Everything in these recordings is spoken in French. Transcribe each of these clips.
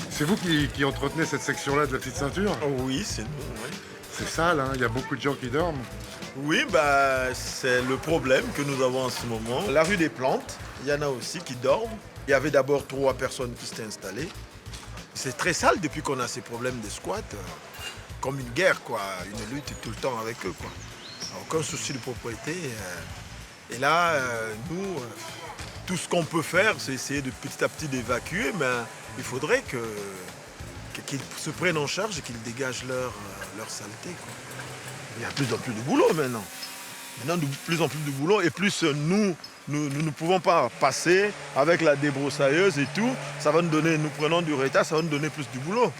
C'est vous qui entretenez cette section-là de la petite ceinture? Oui, c'est nous, oui. C'est sale, hein, il y a beaucoup de gens qui dorment. Oui, bah, c'est le problème que nous avons en ce moment. La rue des Plantes, il y en a aussi qui dorment. Il y avait d'abord 3 personnes qui s'étaient installées. C'est très sale depuis qu'on a ces problèmes de squat. Comme une guerre, quoi. Une lutte tout le temps avec eux, quoi. Aucun souci de propriété. Et là, nous, tout ce qu'on peut faire, c'est essayer de petit à petit d'évacuer, mais il faudrait qu'ils se prennent en charge et qu'ils dégagent leur saleté, quoi. Il y a de plus en plus de boulot maintenant. Maintenant, de plus en plus de boulot et plus nous ne pouvons pas passer avec la débroussailleuse et tout. Ça va nous donner, nous prenons du retard, ça va nous donner plus de boulot.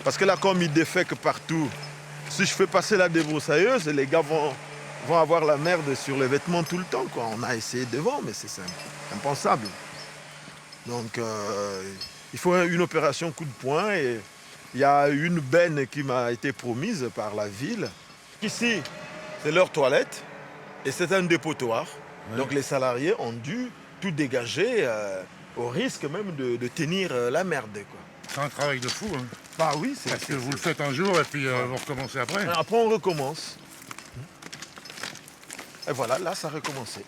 Parce que là, comme il défèque partout, si je fais passer la débroussailleuse, les gars vont avoir la merde sur les vêtements tout le temps, quoi. On a essayé devant, mais c'est impensable. Donc, il faut une opération coup de poing et il y a une benne qui m'a été promise par la ville. Ici, c'est leur toilette et c'est un dépotoir. Ouais. Donc les salariés ont dû tout dégager au risque même de tenir la merde, quoi. C'est un travail de fou, hein. Bah oui, c'est... Parce que vous le faites un jour et puis vous recommencez après. Après, on recommence. Et voilà, là, ça a recommencé.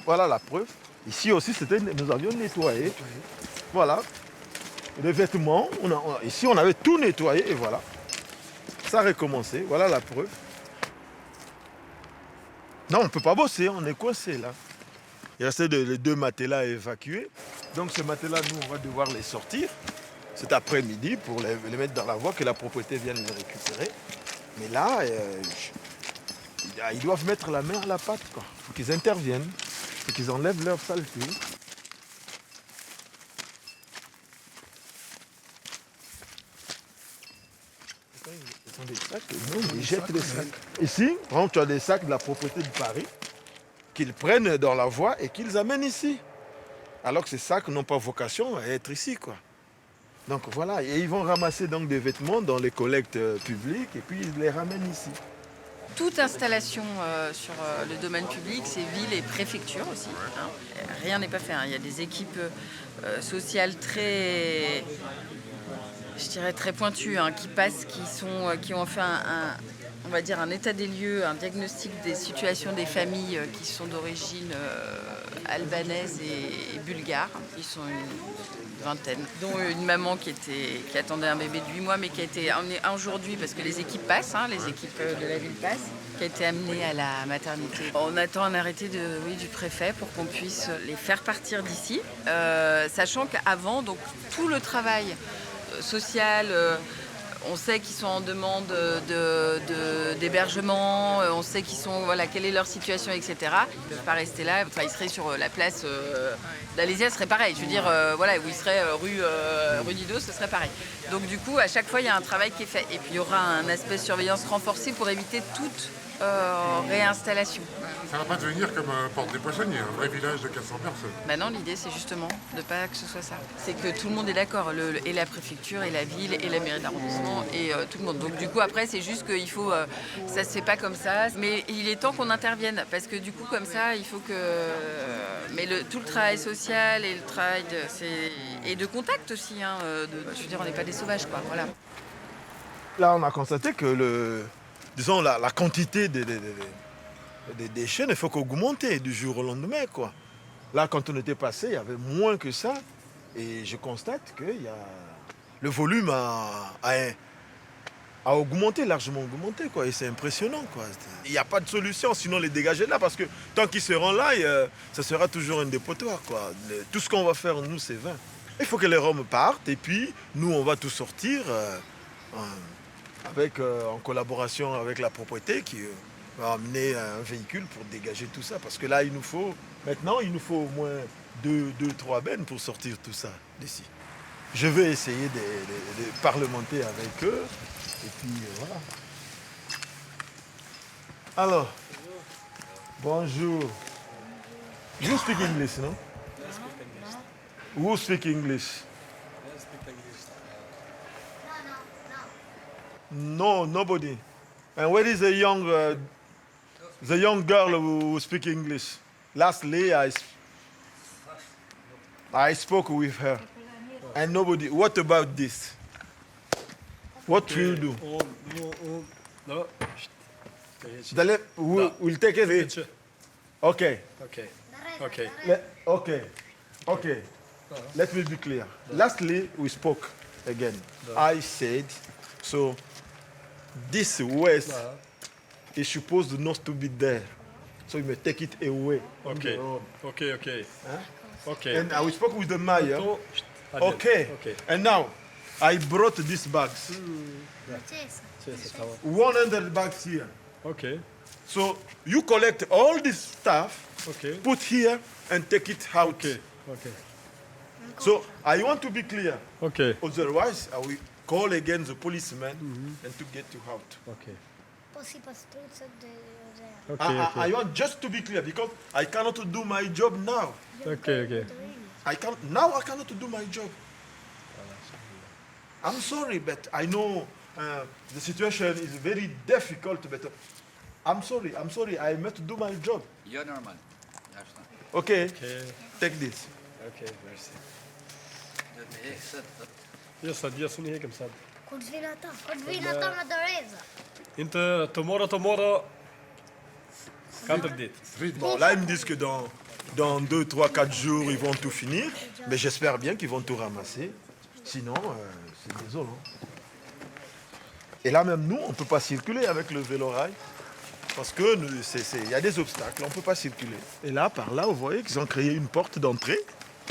Voilà la preuve. Ici aussi, nous avions nettoyé. Voilà. Les vêtements, ici, on avait tout nettoyé et voilà. Ça a recommencé. Voilà la preuve. Non, on ne peut pas bosser, on est coincé là. Il restait les 2 matelas à évacuer. Donc ces matelas, nous, on va devoir les sortir cet après-midi pour les mettre dans la voie, que la propriété vienne les récupérer. Mais là, ils doivent mettre la main à la pâte, quoi. Il faut qu'ils interviennent, il faut qu'ils enlèvent leur saleté. Ce sont des sacs, non, ils jettent les sacs. Ici, par exemple, tu as des sacs de la propriété de Paris qu'ils prennent dans la voie et qu'ils amènent ici. Alors que ces sacs n'ont pas vocation à être ici, quoi. Donc voilà, et ils vont ramasser donc des vêtements dans les collectes publiques et puis ils les ramènent ici. Toute installation sur le domaine public, c'est ville et préfecture aussi, hein. Rien n'est pas fait, hein. Il y a des équipes sociales très, je dirais très pointues, hein, qui passent, qui ont fait on va dire un état des lieux, un diagnostic des situations des familles qui sont d'origine albanaise et bulgare. Ils sont une vingtaine, dont une maman qui attendait un bébé de 8 mois, mais qui a été emmenée aujourd'hui, parce que les équipes passent, hein, les équipes de la ville passent, qui a été amenée à la maternité. On attend un arrêté du préfet pour qu'on puisse les faire partir d'ici, sachant qu'avant, donc tout le travail social, on sait qu'ils sont en demande d'hébergement, on sait quelle est leur situation, etc. Ils ne peuvent pas rester là, enfin, ils seraient sur la place d'Alésia, ce serait pareil. Je veux dire, où ils seraient rue Didot, ce serait pareil. Donc du coup, à chaque fois, il y a un travail qui est fait. Et puis il y aura un aspect surveillance renforcé pour éviter toute réinstallation. Ça ne va pas devenir comme Porte des Poissonniers, un vrai village de 400 personnes. Maintenant, l'idée, c'est justement de ne pas que ce soit ça. C'est que tout le monde est d'accord, et la préfecture, et la ville, et la mairie d'arrondissement, et tout le monde. Donc du coup, après, c'est juste qu'il faut... ça se fait pas comme ça, mais il est temps qu'on intervienne, parce que du coup, comme ça, il faut que... Mais tout le travail social et le travail et de contact aussi, hein, je veux dire, on n'est pas des sauvages, quoi, voilà. Là, on a constaté que la quantité des déchets ne fait qu'augmenter du jour au lendemain, quoi. Là, quand on était passé, il y avait moins que ça. Et je constate que le volume a augmenté, largement augmenté, quoi. Et c'est impressionnant, quoi. Il n'y a pas de solution, sinon les dégager de là. Parce que tant qu'ils seront là, ça sera toujours un dépotoir, quoi. Tout ce qu'on va faire, nous, c'est vain. Il faut que les Roms partent. Et puis, nous, on va tout sortir en collaboration avec la propriété qui... va amener un véhicule pour dégager tout ça. Parce que là, il nous faut au moins 2-3 bennes pour sortir tout ça d'ici. Je vais essayer de parlementer avec eux. Et puis, voilà. Alors, bonjour. You speak English, no? Who speak English? No, nobody. And where is the young girl who speaks English? Lastly, I spoke with her, and nobody. What about this? What will you do? No. We'll take it. Okay. Okay. Okay. Okay. Let me be clear. Lastly, we spoke again. I said, so this waste is supposed not to be there. So you may take it away. Okay. on the road. Okay. Okay. Okay. And we spoke with the mayor. Allez. Okay. Okay. And now, I brought these bags. C'est ça va. 100 bags here. Okay. So you collect all this stuff, Okay. put here, and take it out. Okay. Okay. So I want to be clear. Okay. Otherwise, I will call again the policeman and to get you out. Okay. I Okay. want just to be clear because I cannot do my job now. Okay. Okay. I cannot do my job. I'm sorry, but I know the situation is very difficult. But I'm sorry. I must do my job. You're normal. Yaşlı. Okay, Okay. take this. Okay. Merci. يلا دي هيك مساعد. انت tomorrow quand بديت. Bon, là, ils me disent que dans 2, 3, 4 jours, ils vont tout finir. Mais j'espère bien qu'ils vont tout ramasser. Sinon, c'est désolant. Et là, même nous, on ne peut pas circuler avec le vélo-rail. Parce qu'il y a des obstacles, on ne peut pas circuler. Et là, par là, vous voyez qu'ils ont créé une porte d'entrée.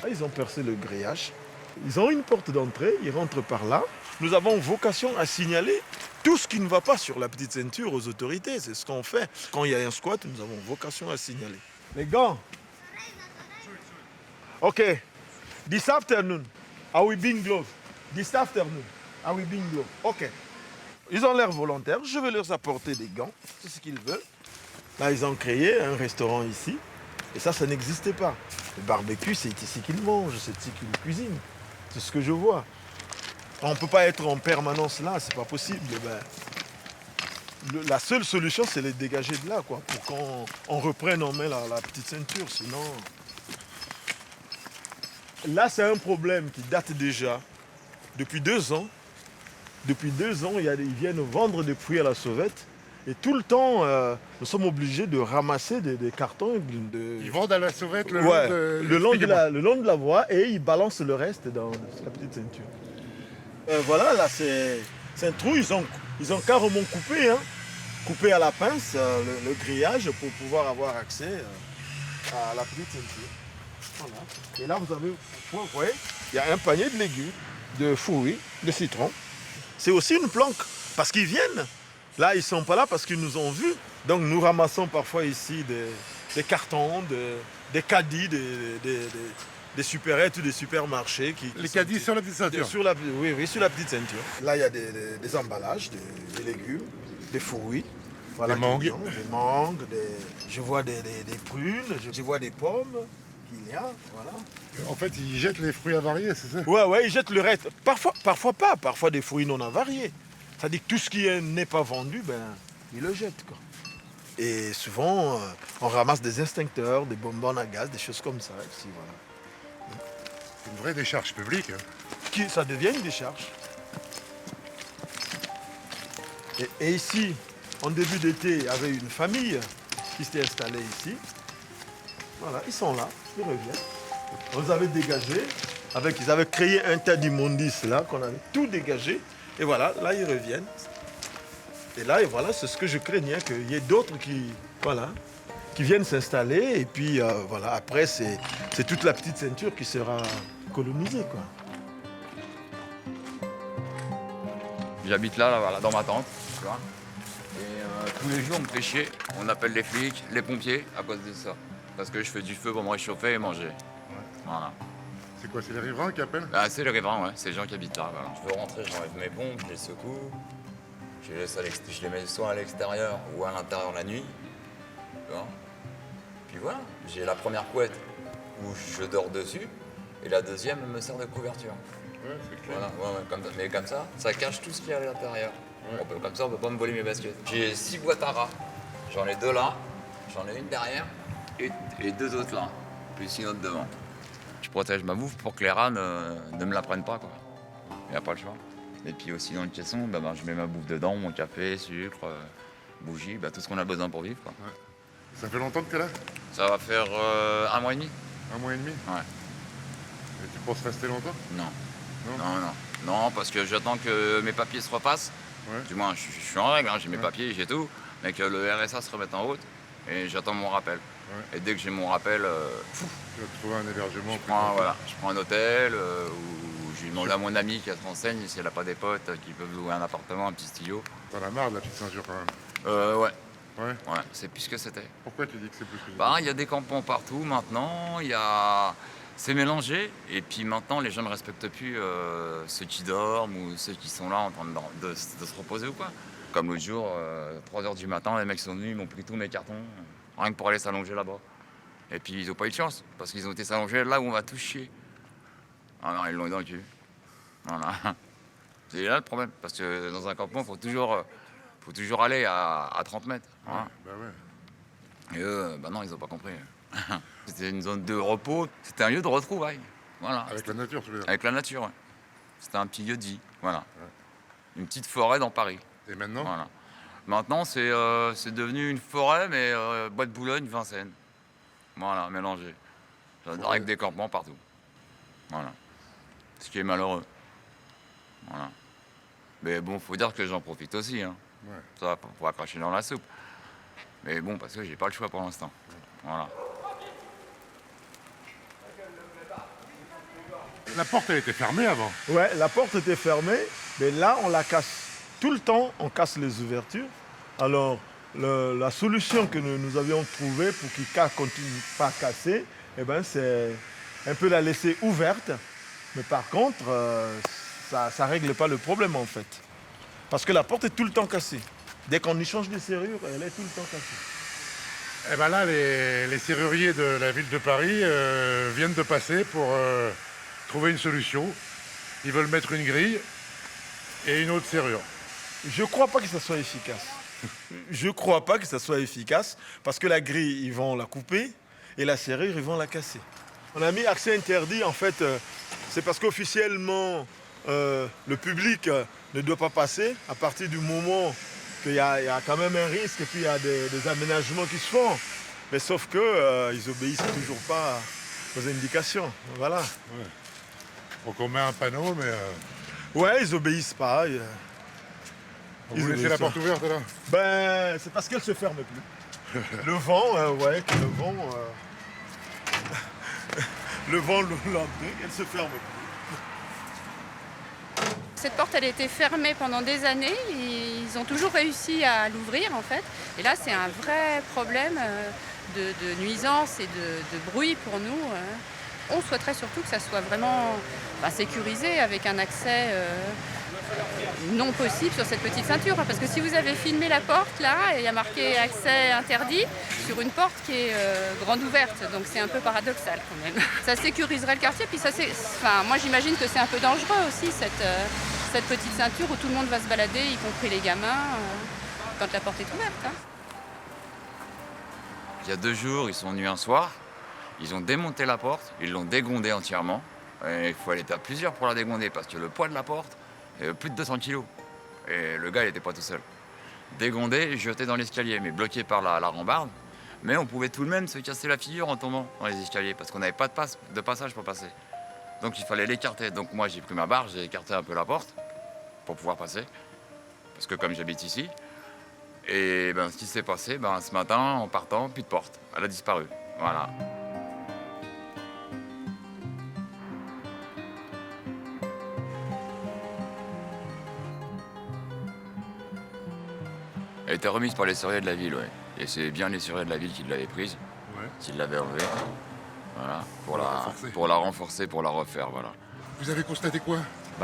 Là, ils ont percé le grillage. Ils ont une porte d'entrée, ils rentrent par là. Nous avons vocation à signaler tout ce qui ne va pas sur la petite ceinture aux autorités. C'est ce qu'on fait. Quand il y a un squat, nous avons vocation à signaler. Les gants. OK. This afternoon, I will bring gloves. This afternoon, I will bring gloves. OK. Ils ont l'air volontaires. Je vais leur apporter des gants. C'est ce qu'ils veulent. Là, ils ont créé un restaurant ici. Et ça n'existait pas. Le barbecue, c'est ici qu'ils mangent, c'est ici qu'ils cuisinent. C'est ce que je vois. On ne peut pas être en permanence là, c'est pas possible. La seule solution, c'est les dégager de là, quoi, pour qu'on reprenne en main la petite ceinture. Sinon, là, c'est un problème qui date déjà depuis 2 ans. Depuis 2 ans, ils viennent vendre des fruits à la sauvette. Et tout le temps, nous sommes obligés de ramasser des cartons. Ils vendent à la sauvette le Ouais, long de... le long de la voie et ils balancent le reste dans la petite ceinture. Voilà, là c'est un trou, ils ont carrément coupé à la pince le grillage pour pouvoir avoir accès à la petite ceinture. Voilà. Et là vous voyez, il y a un panier de légumes, de fruits, de citrons. C'est aussi une planque parce qu'ils viennent. Là, ils ne sont pas là parce qu'ils nous ont vus. Donc, nous ramassons parfois ici des cartons, des caddies, des supérettes ou des supermarchés. Les caddies sur la petite ceinture. Oui, sur la petite ceinture. Là, il y a des emballages, des légumes, des fruits. Voilà, Des mangues. Des mangues, je vois des prunes, je vois des pommes qu'il y a. Voilà. En fait, ils jettent les fruits avariés, c'est ça? Ouais, ils jettent le reste. Parfois pas, parfois des fruits non avariés. C'est-à-dire que tout ce qui n'est pas vendu, ils le jettent, quoi. Et souvent, on ramasse des extincteurs, des bonbons à gaz, des choses comme ça. Ici, voilà. C'est une vraie décharge publique. Hein. Ça devient une décharge. Et ici, en début d'été, il y avait une famille qui s'était installée ici. Voilà, ils sont là, ils reviennent. On les avait dégagés, ils avaient créé un tas d'immondices là, qu'on avait tout dégagé. Et voilà, là ils reviennent. Et là, voilà, c'est ce que je craignais, qu'il y ait d'autres qui viennent s'installer. Et puis voilà, après, c'est toute la petite ceinture qui sera colonisée, quoi. J'habite là, voilà, dans ma tente, tu vois. Et tous les jours, on me fait chier. On appelle les flics, les pompiers, à cause de ça. Parce que je fais du feu pour me réchauffer et manger. Voilà. C'est quoi, c'est les riverains qui appellent? Ah, c'est les riverains, ouais, c'est les gens qui habitent là. Voilà. Je veux rentrer, j'enlève mes pompes, je les secoue. Je les mets soit à l'extérieur ou à l'intérieur la nuit. Tu vois. Puis voilà, j'ai la première couette où je dors dessus et la deuxième me sert de couverture. Ouais, c'est clair. Voilà, mais comme ça cache tout ce qu'il y a à l'intérieur. Comme ça, on peut pas me voler mes baskets. J'ai 6 boîtes à rats. J'en ai 2 là, j'en ai une derrière et les deux autres là, plus une autre devant. Je protège ma bouffe pour que les rats ne me la prennent pas, quoi. Il n'y a pas le choix. Et puis aussi dans le caisson, je mets ma bouffe dedans, mon café, sucre, bougies, tout ce qu'on a besoin pour vivre, quoi. Ouais. Ça fait longtemps que t'es là? Ça va faire 1 mois et demi. 1 mois et demi? Ouais. Et tu penses rester longtemps? Non. Non. Non, parce que j'attends que mes papiers se repassent. Ouais. Du moins, je suis en règle, hein, j'ai mes papiers, j'ai tout. Mais que le RSA se remette en route. Et j'attends mon rappel. Ouais. Et dès que j'ai mon rappel, Tu vas trouver un hébergement. je prends un hôtel ou je demande à mon ami qui se renseigne si elle n'a pas des potes qui peuvent louer un appartement, un petit studio. T'en as marre de la petite ceinture quand même. Ouais, Ouais. c'est plus ce que c'était. Pourquoi tu dis que c'est plus que Il y a des campements partout maintenant, c'est mélangé. Et puis maintenant, les gens ne respectent plus ceux qui dorment ou ceux qui sont là en train de se reposer ou quoi. Comme l'autre jour, 3 h du matin, les mecs sont venus, ils m'ont pris tous mes cartons, rien que pour aller s'allonger là-bas. Et puis ils n'ont pas eu de chance, parce qu'ils ont été s'allonger là où on va tous chier. Ah non, ils l'ont eu dans le cul. Voilà. C'est là le problème, parce que dans un campement, il faut toujours aller à 30 mètres. Voilà. Bah ouais. Et eux, non, ils n'ont pas compris. C'était une zone de repos, c'était un lieu de retrouvailles. Voilà. Avec la nature, tu veux dire. Avec la nature, ouais. C'était un petit lieu de vie, voilà. Une petite forêt dans Paris. Et maintenant? Voilà. Maintenant, c'est devenu une forêt, mais Bois de Boulogne, Vincennes. Voilà, mélangé. J'adore avec des campements partout. Voilà. Ce qui est malheureux. Voilà. Mais bon, faut dire que j'en profite aussi. Hein. Ouais. Ça va pas pouvoir cracher dans la soupe. Mais bon, parce que j'ai pas le choix pour l'instant. Voilà. La porte, elle était fermée avant. Ouais, la porte était fermée, mais là, on la casse. Tout le temps, on casse les ouvertures. Alors, la solution que nous avions trouvée pour qu'il ne continue pas à casser, c'est un peu la laisser ouverte. Mais par contre, ça ne règle pas le problème, en fait. Parce que la porte est tout le temps cassée. Dès qu'on y change de serrure, elle est tout le temps cassée. Et ben là, les serruriers de la ville de Paris viennent de passer pour trouver une solution. Ils veulent mettre une grille et une autre serrure. Je ne crois pas que ça soit efficace. Je ne crois pas que ça soit efficace parce que la grille, ils vont la couper et la serrure, ils vont la casser. On a mis accès interdit, en fait, c'est parce qu'officiellement, le public ne doit pas passer à partir du moment qu'il y a quand même un risque et puis il y a des aménagements qui se font. Mais sauf qu'ils obéissent toujours pas aux indications. Voilà. Ouais. Donc on met un panneau, mais... Ouais, ils obéissent pas. Vous laissez la porte ouverte là? C'est parce qu'elle se ferme plus. Le vent, le vent l'emporte, elle se ferme plus. Cette porte, elle a été fermée pendant des années. Ils ont toujours réussi à l'ouvrir, en fait. Et là, c'est un vrai problème de nuisance et de bruit pour nous. On souhaiterait surtout que ça soit vraiment sécurisé avec un accès non possible sur cette petite ceinture. Parce que si vous avez filmé la porte, là, il y a marqué accès interdit sur une porte qui est grande ouverte. Donc c'est un peu paradoxal quand même. Ça sécuriserait le quartier. Puis moi j'imagine que c'est un peu dangereux aussi cette petite ceinture où tout le monde va se balader, y compris les gamins, quand la porte est ouverte. Hein. Il y a 2 jours, ils sont venus un soir. Ils ont démonté la porte, ils l'ont dégondée entièrement. Et il faut aller à plusieurs pour la dégonder parce que le poids de la porte est plus de 200 kilos. Et le gars, il n'était pas tout seul. Dégondé, jeté dans l'escalier, mais bloqué par la rambarde. Mais on pouvait tout de même se casser la figure en tombant dans les escaliers parce qu'on n'avait pas de passage pour passer. Donc il fallait l'écarter. Donc moi, j'ai pris ma barre, j'ai écarté un peu la porte pour pouvoir passer. Parce que comme j'habite ici, et ce qui s'est passé, ce matin, en partant, plus de porte. Elle a disparu. Voilà. Elle était remise par les serruriers de la ville, ouais. Et c'est bien les serruriers de la ville qui l'avaient prise, qui l'avaient enlevée. Voilà, pour la renforcer, pour la refaire, voilà. Vous avez constaté quoi?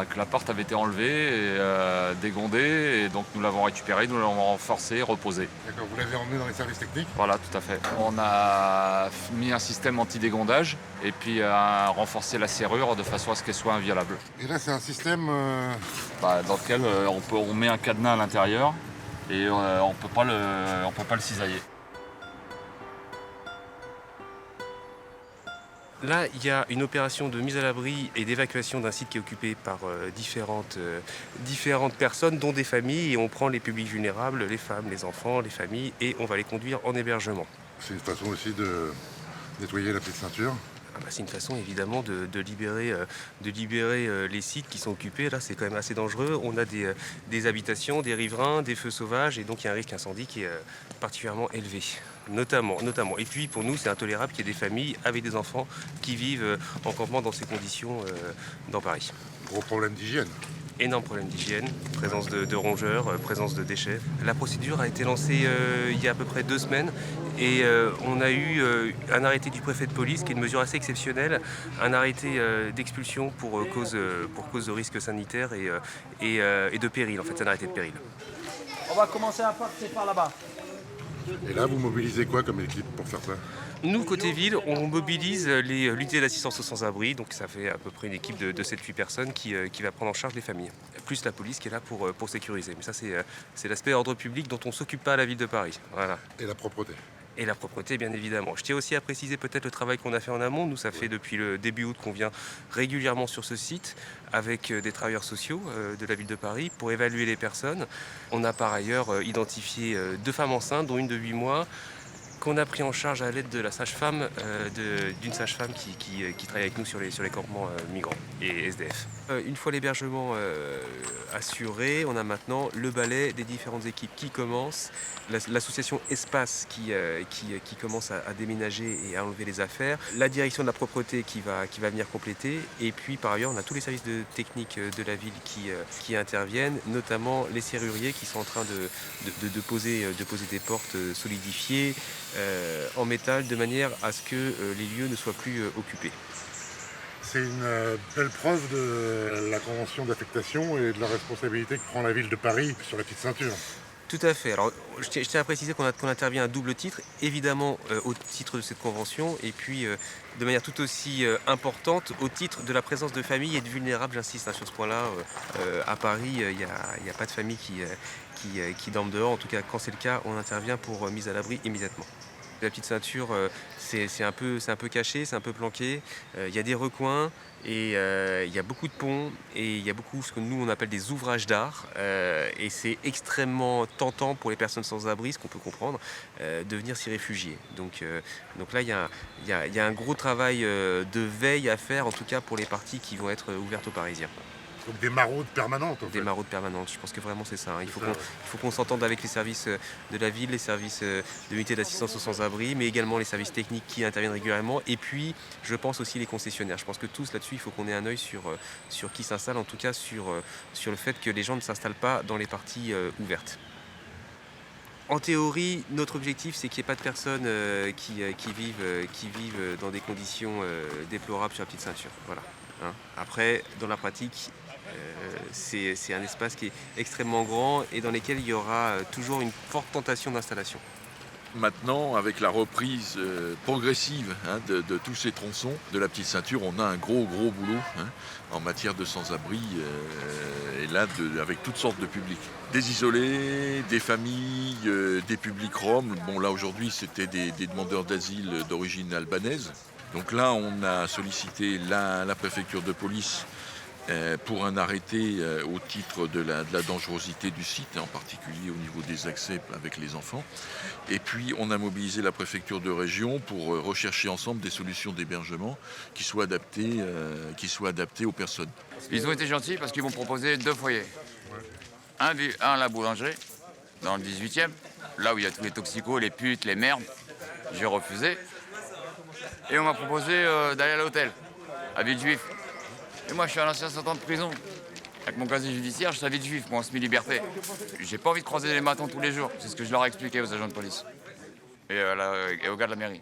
Que la porte avait été enlevée, et, dégondée, et donc nous l'avons récupérée, nous l'avons renforcée, reposée. D'accord, vous l'avez emmené dans les services techniques? Voilà, tout à fait. On a mis un système anti-dégondage et puis renforcé la serrure de façon à ce qu'elle soit inviolable. Et là, c'est un système... Dans lequel on met un cadenas à l'intérieur et on peut pas le cisailler. Là, il y a une opération de mise à l'abri et d'évacuation d'un site qui est occupé par différentes personnes, dont des familles, et on prend les publics vulnérables, les femmes, les enfants, les familles, et on va les conduire en hébergement. C'est une façon aussi de nettoyer la petite ceinture. C'est une façon évidemment de libérer les sites qui sont occupés. Là, c'est quand même assez dangereux. On a des habitations, des riverains, des feux sauvages, et donc il y a un risque incendie qui est particulièrement élevé. Notamment. Et puis pour nous, c'est intolérable qu'il y ait des familles avec des enfants qui vivent en campement dans ces conditions dans Paris. Gros problème d'hygiène. Énorme problème d'hygiène, présence de rongeurs, présence de déchets. La procédure a été lancée il y a à peu près 2 semaines et on a eu un arrêté du préfet de police qui est une mesure assez exceptionnelle, un arrêté d'expulsion pour cause de risque sanitaire et de péril. En fait, c'est un arrêté de péril. On va commencer à partir par là-bas. Et là, vous mobilisez quoi comme équipe pour faire ça? Nous, côté ville, on mobilise l'unité d'assistance aux sans-abri, donc ça fait à peu près une équipe de 7-8 personnes qui va prendre en charge les familles. Plus la police qui est là pour sécuriser. Mais ça, c'est l'aspect ordre public dont on ne s'occupe pas à la ville de Paris. Voilà. Et la propreté. Et la propreté, bien évidemment. Je tiens aussi à préciser peut-être le travail qu'on a fait en amont. Nous, ça fait depuis le début août qu'on vient régulièrement sur ce site avec des travailleurs sociaux de la ville de Paris pour évaluer les personnes. On a par ailleurs identifié 2 femmes enceintes, dont une de 8 mois, qu'on a pris en charge à l'aide de la sage-femme, d'une sage-femme qui travaille avec nous sur les campements migrants et SDF. Une fois l'hébergement assuré, on a maintenant le balai des différentes équipes qui commencent, l'association Espace qui commence à déménager et à enlever les affaires, la direction de la propreté qui va venir compléter, et puis par ailleurs on a tous les services techniques de la ville qui interviennent, notamment les serruriers qui sont en train de poser des portes solidifiées en métal de manière à ce que les lieux ne soient plus occupés. C'est une belle preuve de la convention d'affectation et de la responsabilité que prend la ville de Paris sur la petite ceinture. Tout à fait. Alors, je tiens à préciser qu'on intervient à double titre, évidemment au titre de cette convention, et puis de manière tout aussi importante au titre de la présence de familles et de vulnérables, j'insiste sur ce point-là. À Paris, il n'y a pas de famille qui dorment dehors. En tout cas, quand c'est le cas, on intervient pour mise à l'abri immédiatement. La petite ceinture, c'est un peu caché, c'est un peu planqué. Il y a des recoins et il y a beaucoup de ponts et il y a beaucoup ce que nous on appelle des ouvrages d'art. Et c'est extrêmement tentant pour les personnes sans abri, ce qu'on peut comprendre, de venir s'y réfugier. Donc là, il y a un gros travail de veille à faire, en tout cas pour les parties qui vont être ouvertes aux Parisiens. Donc des maraudes permanentes en fait. Des maraudes permanentes, je pense que vraiment c'est ça. Il faut qu'on s'entende avec les services de la ville, les services de l'unité d'assistance aux sans-abri, mais également les services techniques qui interviennent régulièrement. Et puis, je pense aussi les concessionnaires. Je pense que tous là-dessus, il faut qu'on ait un œil sur qui s'installe, en tout cas sur le fait que les gens ne s'installent pas dans les parties ouvertes. En théorie, notre objectif, c'est qu'il n'y ait pas de personnes qui vivent dans des conditions déplorables sur la petite ceinture. Voilà. Après, dans la pratique, c'est un espace qui est extrêmement grand et dans lequel il y aura toujours une forte tentation d'installation. Maintenant, avec la reprise progressive de tous ces tronçons de la petite ceinture, on a un gros boulot en matière de sans-abri, et là avec toutes sortes de publics. Des isolés, des familles, des publics roms. Bon là aujourd'hui c'était des demandeurs d'asile d'origine albanaise. Donc là on a sollicité la préfecture de police pour un arrêté au titre de la dangerosité du site, en particulier au niveau des accès avec les enfants. Et puis on a mobilisé la préfecture de région pour rechercher ensemble des solutions d'hébergement qui soient adaptées aux personnes. Ils ont été gentils parce qu'ils m'ont proposé 2 foyers. Un à la boulangerie, dans le 18e, là où il y a tous les toxicos, les putes, les merdes. J'ai refusé. Et on m'a proposé d'aller à l'hôtel, à Villejuif. Et moi, je suis un ancien sortant de prison. Avec mon casier judiciaire, je suis à Villejuif, moi, en semi-liberté. J'ai pas envie de croiser les matons tous les jours. C'est ce que je leur ai expliqué aux agents de police. Et aux gars de la mairie.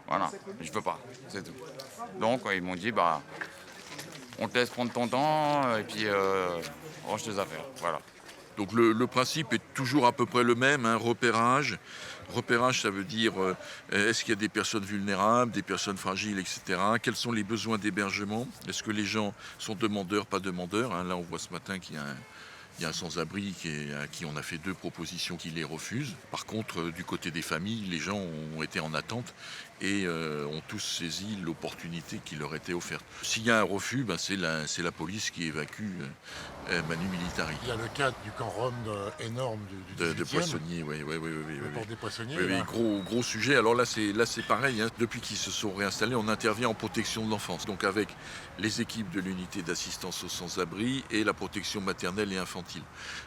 Voilà, je peux pas, c'est tout. Donc, ils m'ont dit, on te laisse prendre ton temps, et puis range tes affaires, voilà. Donc le principe est toujours à peu près le même, repérage. Repérage, ça veut dire est-ce qu'il y a des personnes vulnérables, des personnes fragiles, etc. Quels sont les besoins d'hébergement? Est-ce que les gens sont demandeurs, pas demandeurs? Là, on voit ce matin qu'il Il y a un sans-abri à qui on a fait 2 propositions qui les refusent. Par contre, du côté des familles, les gens ont été en attente et ont tous saisi l'opportunité qui leur était offerte. S'il y a un refus, c'est la police qui évacue Manu Militari. Il y a le cas du camp Rome énorme du 18e. De poissonniers, oui. Le port des poissonniers. Oui, gros sujet. Alors là, c'est pareil. Depuis qu'ils se sont réinstallés, on intervient en protection de l'enfance. Donc avec les équipes de l'unité d'assistance aux sans-abri et la protection maternelle et infantile.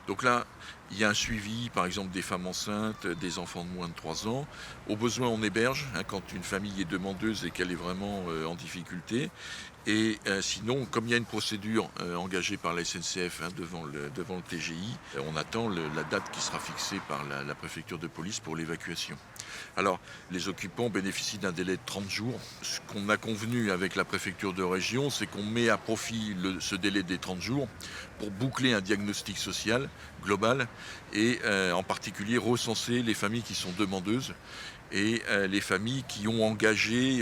Donc là, il y a un suivi, par exemple, des femmes enceintes, des enfants de moins de 3 ans. Au besoin, on héberge quand une famille est demandeuse et qu'elle est vraiment en difficulté. Et sinon, comme il y a une procédure engagée par la SNCF devant le TGI, on attend la date qui sera fixée par la préfecture de police pour l'évacuation. Alors, les occupants bénéficient d'un délai de 30 jours. Ce qu'on a convenu avec la préfecture de région, c'est qu'on met à profit ce délai des 30 jours pour boucler un diagnostic social global et en particulier recenser les familles qui sont demandeuses et les familles qui ont engagé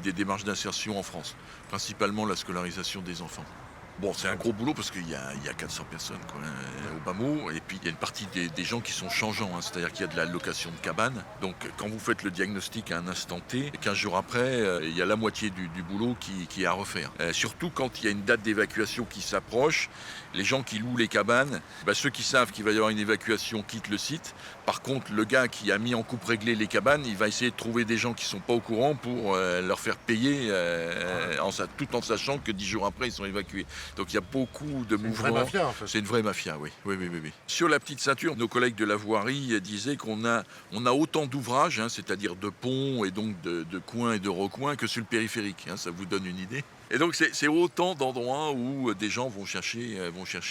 des démarches d'insertion en France, principalement la scolarisation des enfants. Bon, c'est un gros boulot parce qu'il y a 400 personnes au bas mot, et puis il y a une partie des gens qui sont changeants, c'est-à-dire qu'il y a de la location de cabane. Donc quand vous faites le diagnostic à un instant T, 15 jours après, il y a la moitié du boulot qui est à refaire. Surtout quand il y a une date d'évacuation qui s'approche, les gens qui louent les cabanes, ceux qui savent qu'il va y avoir une évacuation quittent le site. Par contre, le gars qui a mis en coupe réglée les cabanes, il va essayer de trouver des gens qui ne sont pas au courant pour leur faire payer, tout en sachant que 10 jours après, ils sont évacués. Donc il y a beaucoup de mouvements. C'est une vraie mafia, en fait. C'est une vraie mafia, oui. Sur la petite ceinture, nos collègues de la voirie disaient qu'on a autant d'ouvrages, c'est-à-dire de ponts et donc de coins et de recoins, que sur le périphérique. Ça vous donne une idée. Et donc c'est autant d'endroits où des gens vont chercher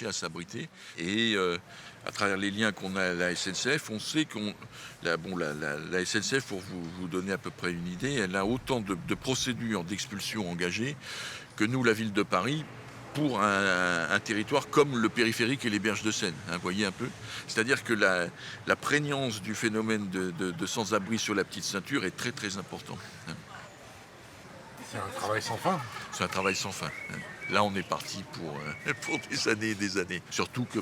à s'abriter. Et à travers les liens qu'on a à la SNCF, on sait la SNCF, pour vous donner à peu près une idée, elle a autant de procédures d'expulsion engagées que nous, la ville de Paris, pour un territoire comme le périphérique et les berges de Seine. Vous voyez un peu ? C'est-à-dire que la prégnance du phénomène de sans-abri sur la petite ceinture est très très important. C'est un travail sans fin. C'est un travail sans fin. Là, on est parti pour des années et des années. Surtout que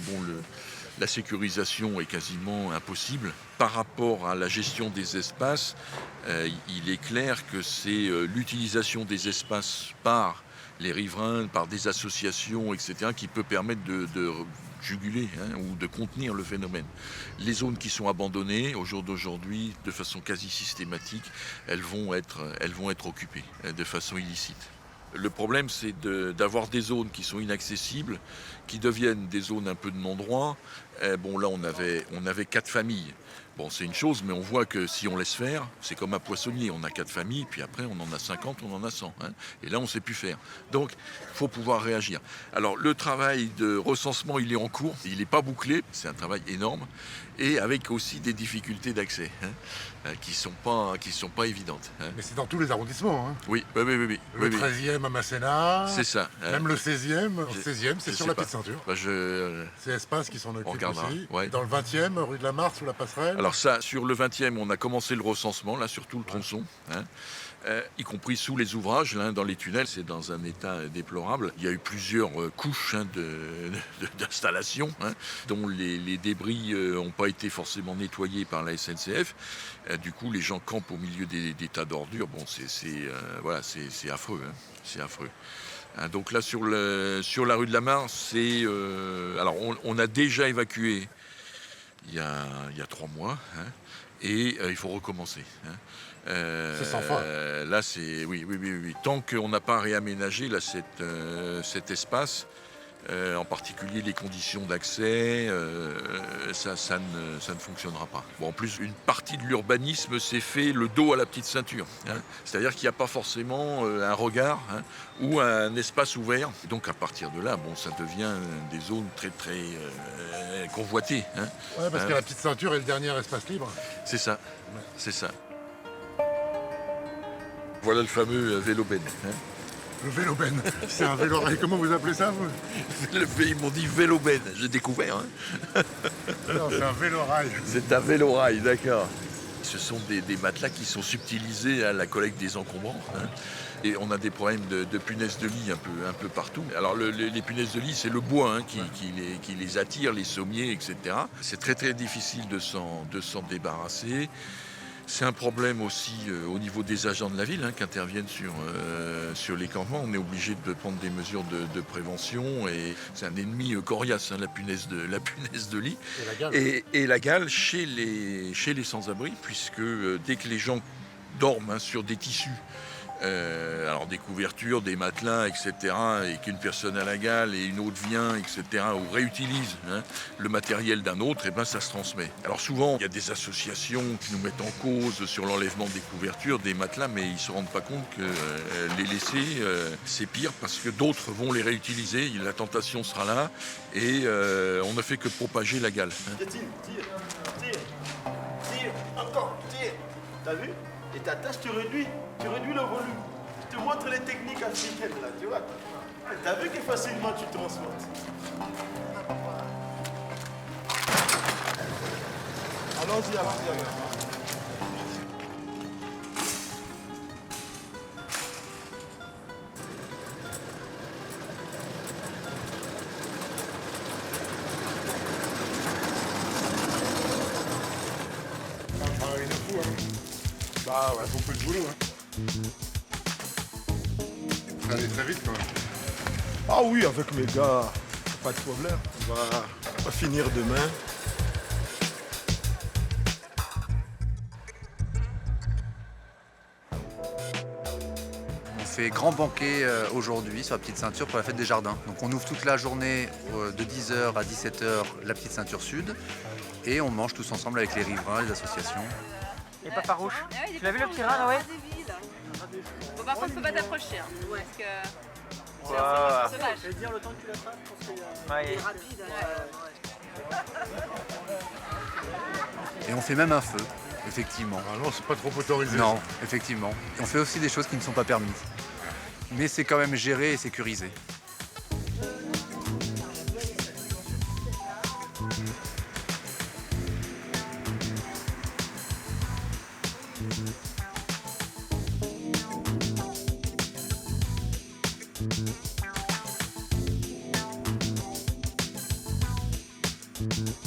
la sécurisation est quasiment impossible. Par rapport à la gestion des espaces, il est clair que c'est l'utilisation des espaces par les riverains, par des associations, etc., qui peut permettre de juguler ou de contenir le phénomène. Les zones qui sont abandonnées, au jour d'aujourd'hui, de façon quasi systématique, elles vont être occupées de façon illicite. Le problème, c'est d'avoir des zones qui sont inaccessibles, qui deviennent des zones un peu de non-droit. Là, on avait 4 familles. Bon, c'est une chose, mais on voit que si on laisse faire, c'est comme un poissonnier. On a 4 familles, puis après, on en a 50, on en a 100. Et là, on ne sait plus faire. Donc, il faut pouvoir réagir. Alors, le travail de recensement, il est en cours. Il n'est pas bouclé. C'est un travail énorme. Et avec aussi des difficultés d'accès qui sont pas évidentes. Mais c'est dans tous les arrondissements. Oui. Le 13e à Masséna. C'est ça. Même le 16e. Le 16e, c'est sur la petite ceinture. C'est Espace qui s'en occupe aussi. Ouais. Dans le 20e, rue de la Marne, sous la passerelle. Alors ça, sur le 20e, on a commencé le recensement, là, sur tout le tronçon. Y compris sous les ouvrages, dans les tunnels, c'est dans un état déplorable. Il y a eu plusieurs couches d'installation, dont les débris n'ont pas été forcément nettoyés par la SNCF. Du coup, les gens campent au milieu des tas d'ordures. Bon, c'est affreux. C'est affreux. Donc là, sur la rue de la Marne, alors on a déjà évacué il y a 3 mois, et il faut recommencer. C'est sans fin. Là, oui. Tant qu'on n'a pas réaménagé là, cet espace, en particulier les conditions d'accès, ça ne fonctionnera pas. Bon, en plus, une partie de l'urbanisme s'est fait le dos à la petite ceinture. C'est-à-dire qu'il n'y a pas forcément un regard ou un espace ouvert. Donc à partir de là, ça devient des zones très très convoitées. Parce que la petite ceinture est le dernier espace libre. C'est ça. Voilà le fameux vélo-ben. Le vélo-ben, c'est un vélo-rail. Comment vous appelez ça, vous ? Ils m'ont dit vélo-ben, j'ai découvert. Non, c'est un vélo-rail. C'est un vélo-rail, d'accord. Ce sont des matelas qui sont subtilisés à la collecte des encombrants. Et on a des problèmes de punaises de lit un peu partout. Alors les punaises de lit, c'est le bois qui les attire, les sommiers, etc. C'est très très difficile de s'en débarrasser. C'est un problème aussi au niveau des agents de la ville qui interviennent sur les campements. On est obligé de prendre des mesures de prévention et c'est un ennemi coriace, la punaise de lit. Et la gale chez les sans-abri, puisque dès que les gens dorment sur des tissus, alors des couvertures, des matelas, etc., et qu'une personne a la gale et une autre vient, etc., ou réutilise le matériel d'un autre, et ben ça se transmet. Alors souvent, il y a des associations qui nous mettent en cause sur l'enlèvement des couvertures, des matelas, mais ils ne se rendent pas compte que les laisser, c'est pire parce que d'autres vont les réutiliser, la tentation sera là, et on ne fait que propager la gale. Tire, encore, tire. T'as vu? Et t'attaches, tu réduis le volume. Je te montre les techniques africaines là, tu vois. T'as vu que facilement tu transportes. Allons-y. Un travail de fou, Bah ouais, beaucoup de boulot, Ça allait très vite quand même. Ah oui, avec mes gars, pas de problème. On va finir demain. On fait grand banquet aujourd'hui sur la petite ceinture pour la fête des jardins. Donc on ouvre toute la journée de 10h à 17h la petite ceinture sud et on mange tous ensemble avec les riverains, les associations. Et pas farouche. Tu l'as vu le petit rat, Noé? Bon, par contre, faut pas t'approcher. Parce que C'est sauvage. Je vais dire le temps que tu l'attrapes parce qu'il est rapide. Et on fait même un feu, effectivement. Ah non, c'est pas trop autorisé. Non, effectivement. Et on fait aussi des choses qui ne sont pas permises. Mais c'est quand même géré et sécurisé. Thank you.